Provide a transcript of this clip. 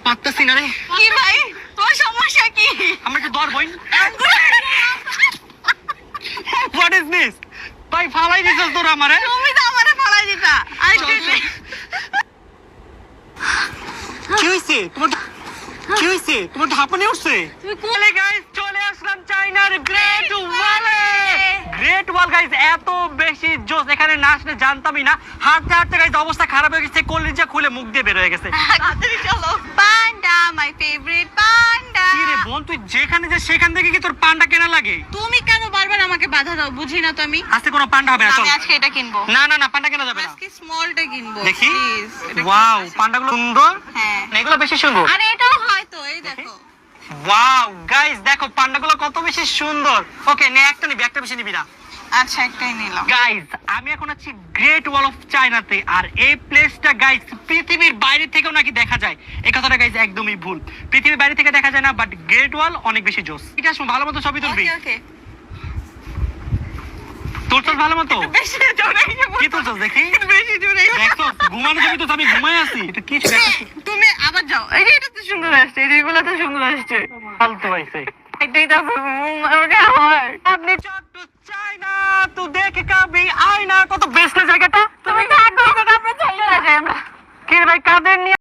পারতাছি না রে। কি ভাই তোর সমস্যা কি? আমরা একটু দর বই। What is this? ভাই ফালাই দিছস তোরা আমারে। তুমি তো আমারে ফালাই দিতা। কি হইছে তোমার? কি হইছে তোমার? হাঁপানি উঠছে? তুমি চলে গাইস, চলে আসলাম চায়নার গ্রেট ওয়ালে। গ্রেট ওয়াল গাইস এত বেশি জোস, এখানে না আসলে জানতামই না। হাঁটতে হাঁটতে গাইস অবস্থা খারাপ হয়ে গেছে, কলিজা খুলে মুখ দিয়ে বের হয়ে গেছে। তাড়াতাড়ি চলো। পান্ডা মাই ফেভারিট পান্ডা। কি রে বোন, তুই যেখানে যা সেখান থেকে কি তোর পান্ডা কেনা লাগে? তুমি কেন বারবার আমাকে বাধা দাও? বুঝি না তো আমি। আজকে কোনো পান্ডা হবে না, চল। আমি আজকে এটা কিনবো। না না না, পান্ডা কেনা যাবে না। আজকে স্মলটা কিনবো। দেখি। প্লিজ। ওয়াও, পান্ডাগুলো সুন্দর। হ্যাঁ। না, এগুলো বেশি সুন্দর। আরে এটাও হয়তো, এই দেখো। ওয়াও গাইস, দেখো পান্ডাগুলো কত বেশি সুন্দর। ওকে নে, একটা নিবি, একটা বেশি নিবি না। আচ্ছা একটাই নিলাম। গাইস আমি এখন আছি গ্রেট ওয়াল অফ চায়নাতে, আর এই প্লেসটা গাইস পৃথিবীর বাইরে থেকেও নাকি দেখা যায়। এই কথাটা গাইস একদমই ভুল, পৃথিবীর বাইরে থেকে দেখা যায় না, বাট গ্রেট ওয়াল অনেক বেশি জোস। ঠিক আছে, ভালো মতো ছবি তুলবি। ওকে ওকে। তোর তো ভালো মতো। বেশি জোরে কি তুলছস দেখি? বেশি জোরে। দেখো ঘুমানো যাবি তো, আমি ঘুমাই আছি। এটা কি ছিল? তুমি আবার যাও। এই যে এটা তো সুন্দর আসছে, এইগুলো তো সুন্দর আসছে। ফালতু হইছে। এটাই তো আমাকে হয়। আপনি চট্টু চায়না তো দেখে কাবি আয়না, কত বেস্ট জায়গাটা। তুমি কাট করে আমরা চলে যাই আমরা। কি রে ভাই, কাদের নিয়ে